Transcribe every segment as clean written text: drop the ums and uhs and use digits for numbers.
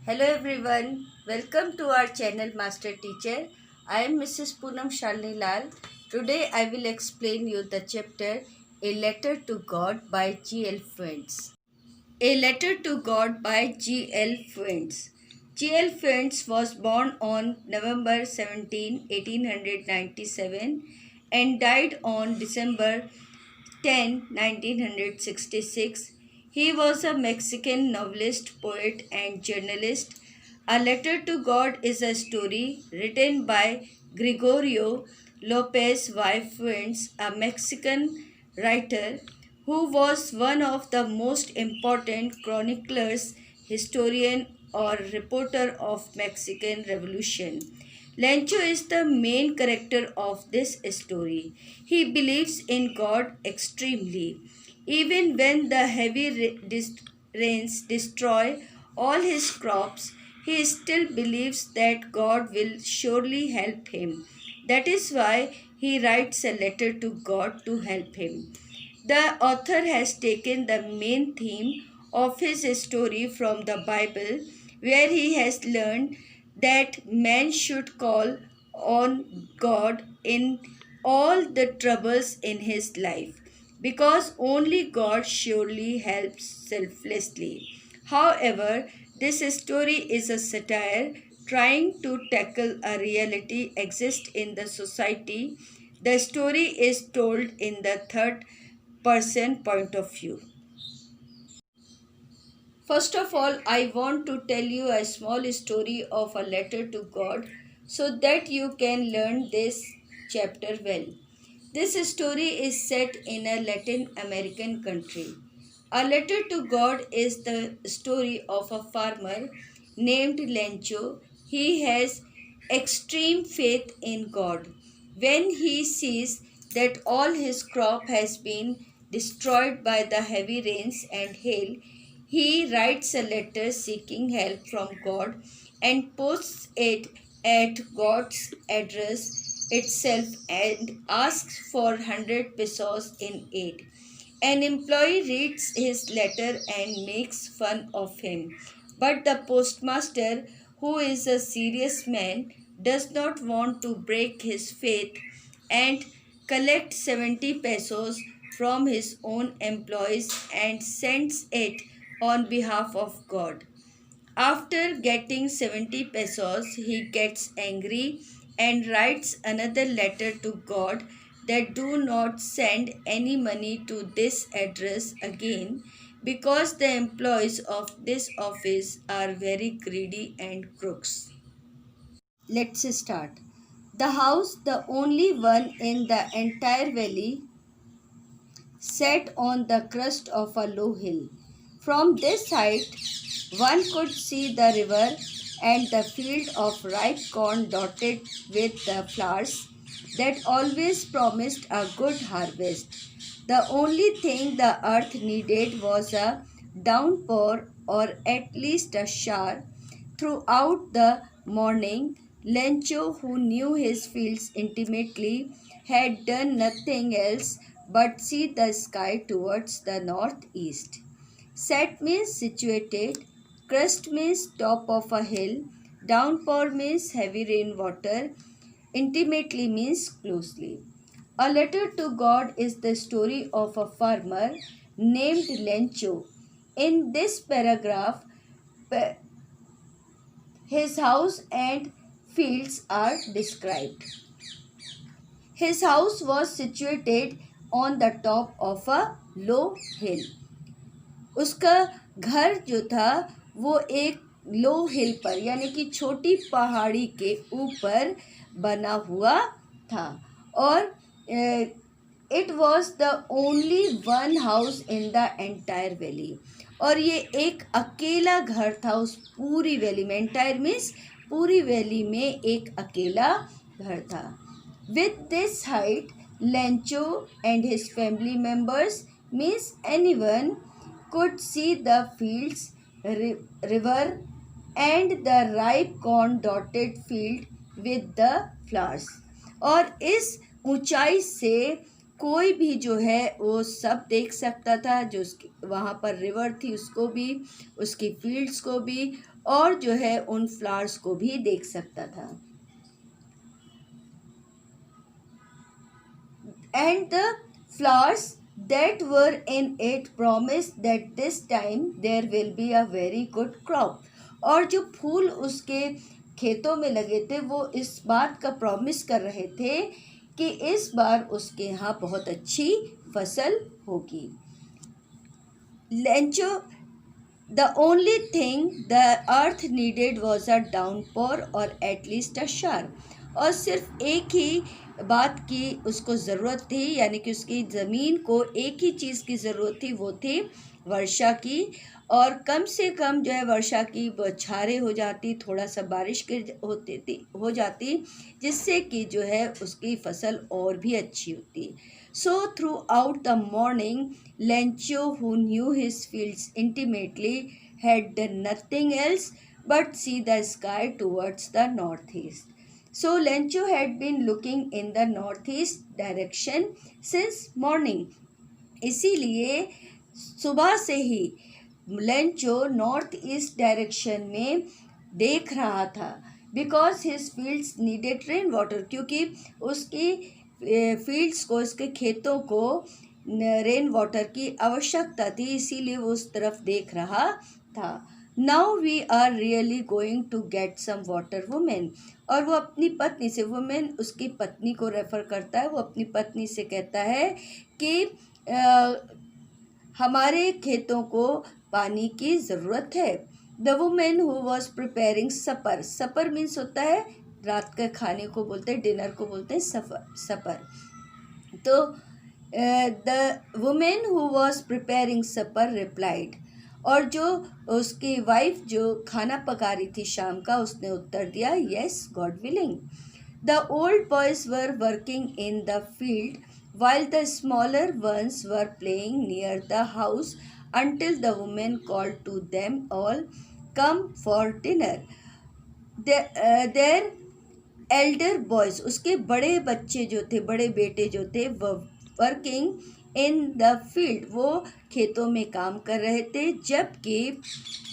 Hello everyone, welcome to our channel Master Teacher. I am Mrs. Poonam Shalini Lal. Today I will explain you the chapter A Letter to God by G.L. Fuentes. A Letter to God by G.L. Fuentes. G.L. Fuentes was born on November 17, 1897 and died on December 10, 1966. He was a Mexican novelist, poet, and journalist. A Letter to God is a story written by Gregorio Lopez Y. Fuentes, a Mexican writer who was one of the most important chroniclers, historian, or reporter of Mexican Revolution. Lencho is the main character of this story. He believes in God extremely. Even when the heavy rains destroy all his crops, he still believes that God will surely help him. That is why he writes a letter to God to help him. The author has taken the main theme of his story from the Bible, where he has learned that man should call on God in all the troubles in his life, because only God surely helps selflessly. However, this story is a satire trying to tackle a reality exist in the society. The story is told in the third person point of view. First of all, I want to tell you a small story of a letter to God so that you can learn this chapter well. This story is set in a Latin American country. A Letter to God is the story of a farmer named Lencho. He has extreme faith in God. When he sees that all his crop has been destroyed by the heavy rains and hail, he writes a letter seeking help from God and posts it at God's address itself and asks for 100 pesos in aid. An employee reads his letter and makes fun of him, but the postmaster, who is a serious man, does not want to break his faith and collects 70 pesos from his own employees and sends it on behalf of God. After getting 70 pesos, he gets angry and writes another letter to God that do not send any money to this address again, because the employees of this office are very greedy and crooks. Let's start. The house, the only one in the entire valley, sat on the crest of a low hill. From this height, one could see the river and the field of ripe corn dotted with the flowers that always promised a good harvest. The only thing the earth needed was a downpour, or at least a shower. Throughout the morning, Lencho, who knew his fields intimately, had done nothing else but see the sky towards the northeast. Set means situated, crest means top of a hill, downpour means heavy rainwater, intimately means closely. A Letter to God is the story of a farmer named Lencho. In this paragraph, his house and fields are described. His house was situated on the top of a low hill. उसका घर जो था वो एक लो हिल पर यानी कि छोटी पहाड़ी के ऊपर बना हुआ था, और it was the only one house in the entire valley, और ये एक अकेला घर था उस पूरी वैली में. एंटायर मीन्स पूरी वैली में एक अकेला घर था. With this height, Lencho and his family members means anyone could see the fields, river, and the ripe corn dotted field with the flowers. और इस ऊंचाई से कोई भी जो है वो सब देख सकता था, जो उसकी वहाँ पर रिवर थी उसको भी, उसकी फील्ड्स को भी, और जो है उन फ्लावर्स को भी देख सकता था. And the flowers that were in it promised that this time there will be a very good crop. और जो फूल उसके खेतों में लगे थे वो इस बात का प्रॉमिस कर रहे थे कि इस बार उसके यहाँ बहुत अच्छी फसल होगी. Lencho, the only thing the earth needed was a downpour or at least a shower. और सिर्फ एक ही बात की उसको ज़रूरत थी, यानी कि उसकी ज़मीन को एक ही चीज़ की ज़रूरत थी, वो थी वर्षा की. और कम से कम जो है वर्षा की बौछारें हो जाती, थोड़ा सा बारिश हो जाती, जिससे कि जो है उसकी फसल और भी अच्छी होती. So throughout the morning, Lencho, who knew his fields intimately, had done nothing else but see the sky towards the northeast. So Lencho had been looking in the northeast direction since morning. इसीलिए सुबह से ही Lencho north east direction में देख रहा था. Because his fields needed rain water, क्योंकि उसकी fields को, उसके खेतों को रेन वाटर की आवश्यकता थी, इसीलिए वो उस तरफ देख रहा था. Now we are really going to get some water women. और वो अपनी पत्नी से, वुमेन उसकी पत्नी को रेफर करता है, वो अपनी पत्नी से कहता है कि हमारे खेतों को पानी की ज़रूरत है. The women who was preparing supper, supper means होता है रात के खाने को बोलते हैं, डिनर को बोलते हैं सपर. तो the women who was preparing supper replied, और जो उसकी वाइफ जो खाना पका रही थी शाम का, उसने उत्तर दिया, yes God willing. The old boys were working in the field while the smaller ones were playing near the house until the woman called to them all, come for dinner. Their elder boys, उसके बड़े बच्चे जो थे, बड़े बेटे जो थे, वो वर्किंग इन द फील्ड, वो खेतों में काम कर रहे थे, जबकि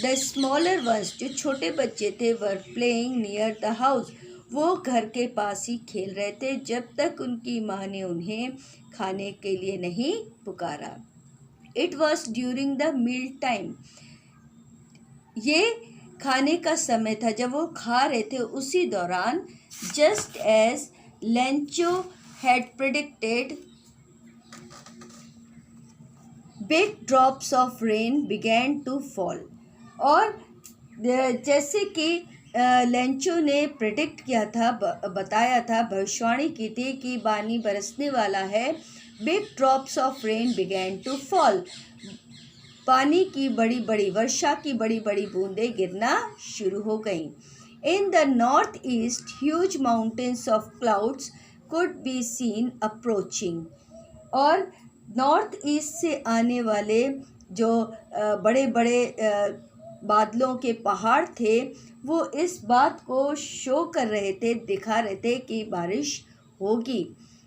द स्मॉलर वंस, जो छोटे बच्चे थे, were playing near the house, वो घर के पास ही खेल रहे थे, जब तक उनकी माँ ने उन्हें खाने के लिए नहीं पुकारा. It was during the meal time, ये खाने का समय था, जब वो खा रहे थे उसी दौरान, just as Lencho had predicted, big drops of rain began to fall. और जैसे कि लेंचो ने प्रेडिक्ट किया था, बताया था, भविष्यवाणी की थी कि पानी बरसने वाला है. Big drops of rain began to fall, पानी की बड़ी बड़ी, वर्षा की बड़ी बड़ी बूंदें गिरना शुरू हो गईं. In the north east huge mountains of clouds could be seen approaching. और नॉर्थ ईस्ट से आने वाले जो बड़े बड़े बादलों के पहाड़ थे, वो इस बात को शो कर रहे थे, दिखा रहे थे कि बारिश होगी,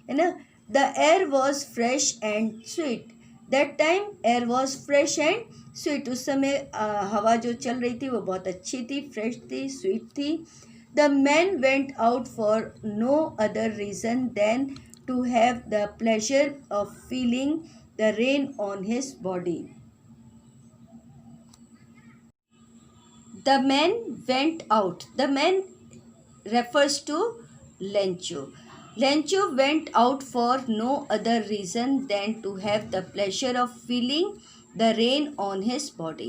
है ना. The air was fresh and sweet. That time air was fresh and sweet, उस समय हवा जो चल रही थी वो बहुत अच्छी थी, फ्रेश थी, स्वीट थी. The man went out for no other reason than to have the pleasure of feeling the rain on his body. The man went out. The man refers to Lencho. Lencho went out for no other reason than to have the pleasure of feeling the rain on his body.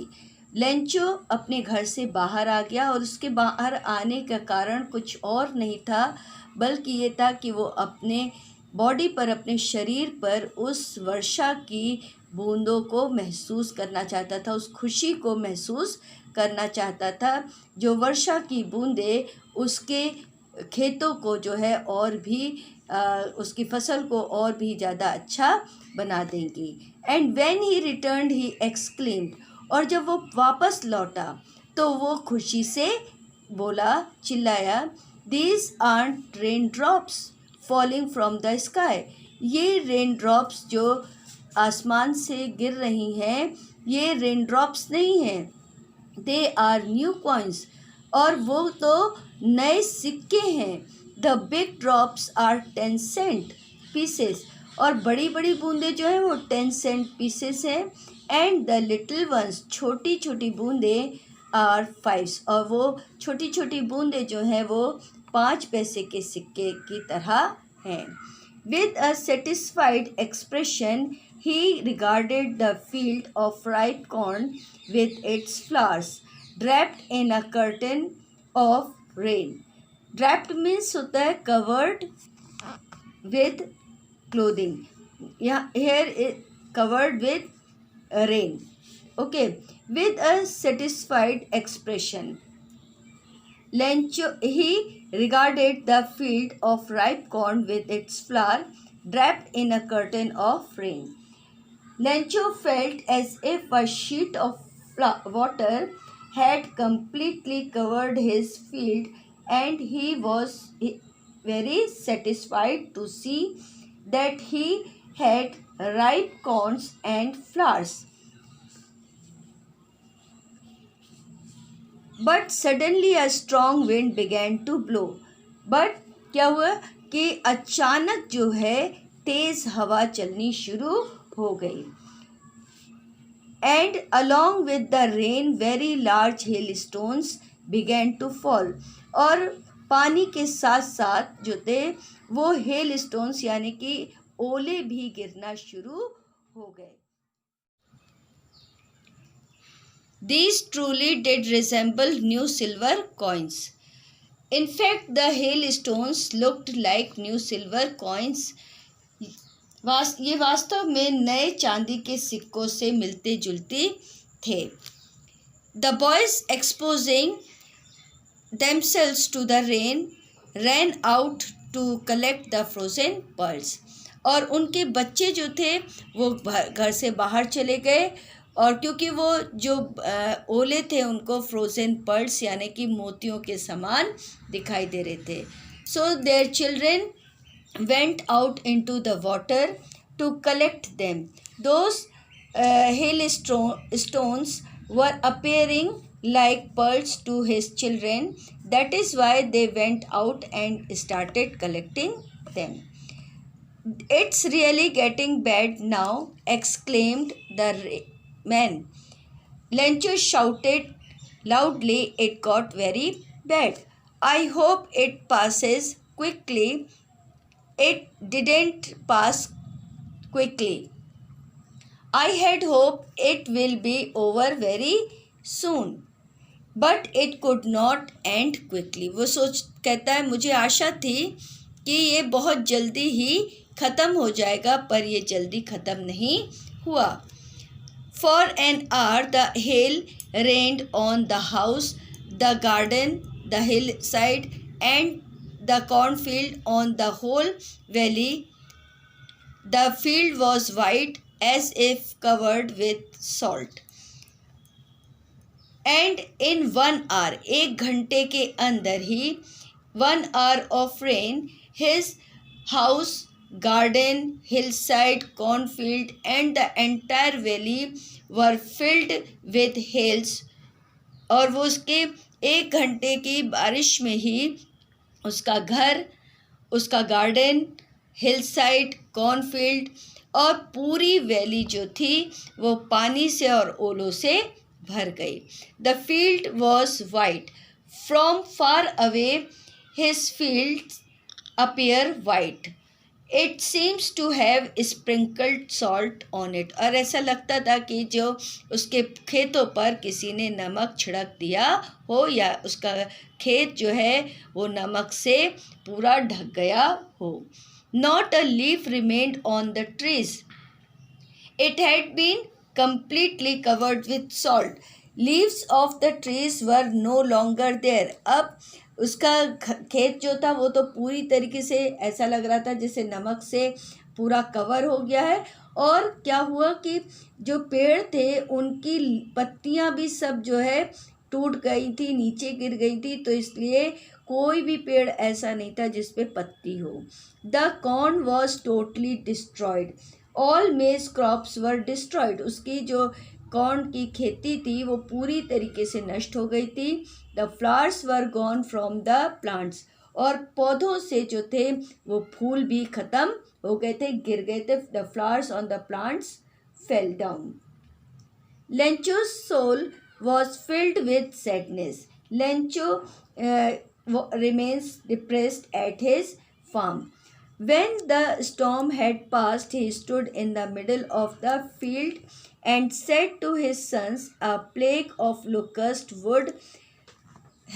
Lencho अपने घर से बाहर आ गया, और उसके बाहर आने का कारण कुछ और नहीं था, बल्कि ये था कि वो अपने बॉडी पर, अपने शरीर पर उस वर्षा की बूंदों को महसूस करना चाहता था, उस खुशी को महसूस करना चाहता था, जो वर्षा की बूंदें उसके खेतों को जो है और भी उसकी फसल को और भी ज़्यादा अच्छा बना देंगी. And when he returned he exclaimed, और जब वो वापस लौटा तो वो खुशी से बोला, चिल्लाया, these art rain drops falling from the sky. ये रेन ड्रॉप्स जो आसमान से गिर रही हैं, ये रेन ड्रॉप्स नहीं हैं, दे आर न्यू कॉइन्स, और वो तो नए सिक्के हैं। The big drops are 10 cent pieces, और बड़ी बड़ी बूंदें जो हैं वो 10 सेंट पीसेस हैं। एंड द लिटिल वंस, छोटी छोटी बूंदें आर 5, और वो छोटी छोटी बूंदें जो हैं वो 5 पैसे के सिक्के की तरह हैं। With a satisfied expression, he regarded the field of ripe corn with its flowers, draped in a curtain of rain. Draped means होता है covered with clothing. Here is covered with rain. Okay, with a satisfied expression. He regarded the field of ripe corn with its flower draped in a curtain of rain. Lencho felt as if a sheet of water had completely covered his field, and he was very satisfied to see that he had ripe corns and flowers. But suddenly a strong wind began to blow. But क्या हुआ कि अचानक जो है तेज हवा चलनी शुरू हो गई. And along with the rain, very large hailstones began to fall. और पानी के साथ साथ जो थे वो हेल स्टोन्स यानी कि ओले भी गिरना शुरू हो गए. These truly did resemble new silver coins. In fact, the hailstones looked like new silver coins. ये वास्तव में नए चांदी के सिक्कों से मिलते जुलते थे. The boys, exposing themselves to the rain, ran out to collect the frozen pearls. और उनके बच्चे जो थे वो घर से बाहर चले गए, और क्योंकि वो जो ओले थे उनको फ्रोज़न पर्ल्स यानी कि मोतियों के समान दिखाई दे रहे थे. So their children went out into the water to collect them. Those hailstones were appearing like pearls to his children. That is why they went out and started collecting them. It's really getting bad now, exclaimed the man. Lencho shouted loudly, it got very bad. I hope it passes quickly. It didn't pass quickly. I had hoped it will be over very soon. But it could not end quickly. वो कहता है मुझे आशा थी कि ये बहुत जल्दी ही ख़त्म हो जाएगा, पर ये जल्दी ख़त्म नहीं हुआ. For an hour the hail rained on the house, the garden, the hillside, and the cornfield, on the whole valley. The field was white as if covered with salt. And in 1 hour, 1 घंटे के अंदर ही, 1 hour of rain, his house, garden, hillside, cornfield, and the entire valley were filled with hails. और वो उसके 1 घंटे की बारिश में ही उसका घर, उसका गार्डन, हिलसाइड, कॉर्नफील्ड और पूरी वैली जो थी वो पानी से और ओलों से भर गई. The field was white. From far away his field appear white. It seems to have sprinkled salt on it. और ऐसा लगता था कि जो उसके खेतों पर किसी ने नमक छिड़क दिया हो, या उसका खेत जो है वो नमक से पूरा ढक गया हो. Not a leaf remained on the trees. It had been completely covered with salt. Leaves of the trees were no longer there. अब उसका खेत जो था वो तो पूरी तरीके से ऐसा लग रहा था जैसे नमक से पूरा कवर हो गया है. और क्या हुआ कि जो पेड़ थे उनकी पत्तियां भी सब जो है टूट गई थी, नीचे गिर गई थी, तो इसलिए कोई भी पेड़ ऐसा नहीं था जिस पे पत्ती हो. The corn was totally destroyed. All मेज क्रॉप्स वर डिस्ट्रॉयड. उसकी जो कॉर्न की खेती थी वो पूरी तरीके से नष्ट हो गई थी. The flowers were gone from the plants. और पौधों से जो थे वो फूल भी खत्म हो गए थे, गिर गए थे. The flowers on the plants fell down. Lencho's soul was filled with sadness. Lencho remains depressed at his farm. When the storm had passed, he stood in the middle of the field and said to his sons, "A plague of locust would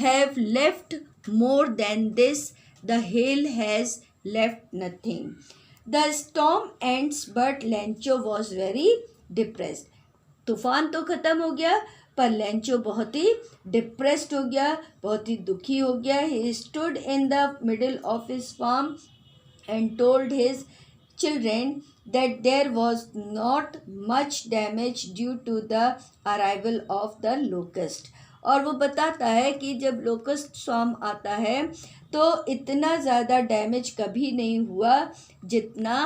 have left more than this. The hail has left nothing." The storm ends, but Lencho was very depressed. तूफान तो ख़त्म हो गया, पर Lencho बहुत ही depressed हो गया, बहुत ही दुखी हो गया. He stood in the middle of his farm and told his children that there was not much damage due to the arrival of the locust. और वो बताता है कि जब लोकस्ट स्वाम आता है तो इतना ज़्यादा डैमेज कभी नहीं हुआ जितना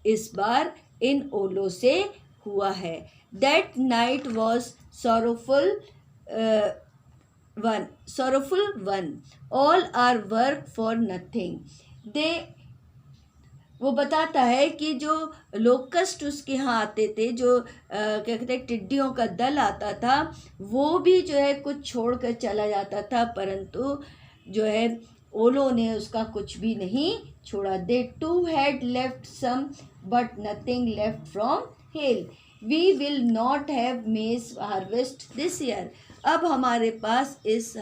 इस बार इन ओलों से हुआ है. That night was sorrowful one. All our work for nothing. वो बताता है कि जो लोकस्ट उसके यहाँ आते थे, जो क्या कहते हैं टिड्डियों का दल आता था, वो भी जो है कुछ छोड़ कर चला जाता था, परंतु जो है ओलों ने उसका कुछ भी नहीं छोड़ा. They too had left some, but nothing left from hail. We will not have maize harvest this year. अब हमारे पास इस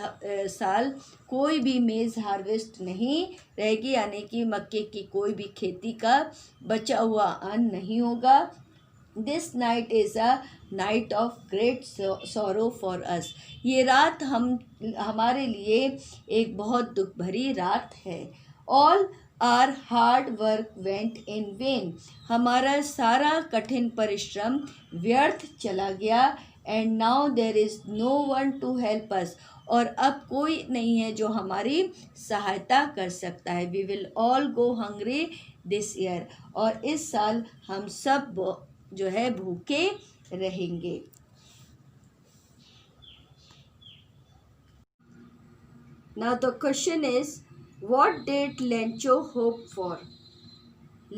साल कोई भी मेज़ हार्वेस्ट नहीं रहेगी, यानी कि मक्के की कोई भी खेती का बचा हुआ अन्न नहीं होगा. This night is a night of great sorrow for us. ये रात हमारे लिए एक बहुत दुख भरी रात है. All our hard work went in vain. हमारा सारा कठिन परिश्रम व्यर्थ चला गया. And now there is no one to help us. और अब कोई नहीं है जो हमारी सहायता कर सकता है. We will all go hungry this year. और इस साल हम सब जो है भूखे रहेंगे. Now the question is, what did Lencho hope for?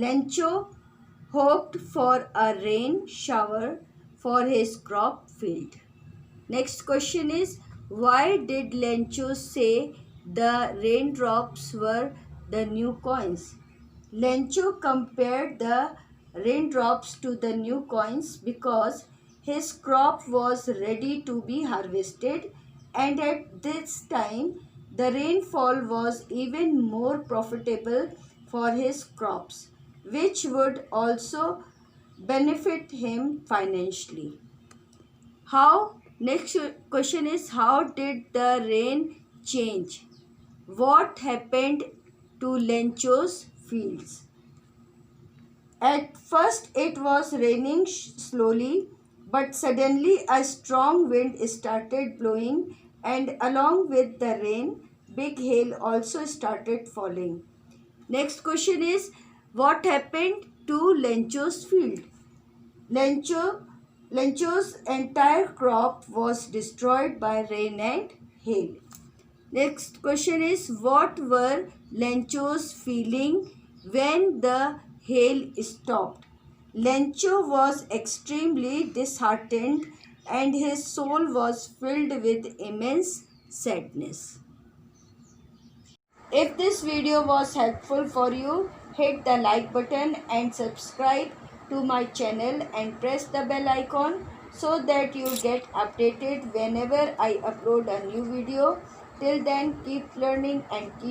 Lencho hoped for a rain shower for his crop field. Next question is, why did Lencho say the raindrops were the new coins? Lencho compared the raindrops to the new coins because his crop was ready to be harvested, and at this time the rainfall was even more profitable for his crops, which would also benefit him financially. Next question is, how did the rain change? What happened to Lencho's fields? At first it was raining slowly, but suddenly a strong wind started blowing, and along with the rain, big hail also started falling. Next question is, what happened to Lencho's field? Lencho's entire crop was destroyed by rain and hail. Next question is, what were Lencho's feeling when the hail stopped? Lencho was extremely disheartened and his soul was filled with immense sadness. If this video was helpful for you, hit the like button and subscribe to my channel and press the bell icon so that you get updated whenever I upload a new video. Till then, keep learning and keep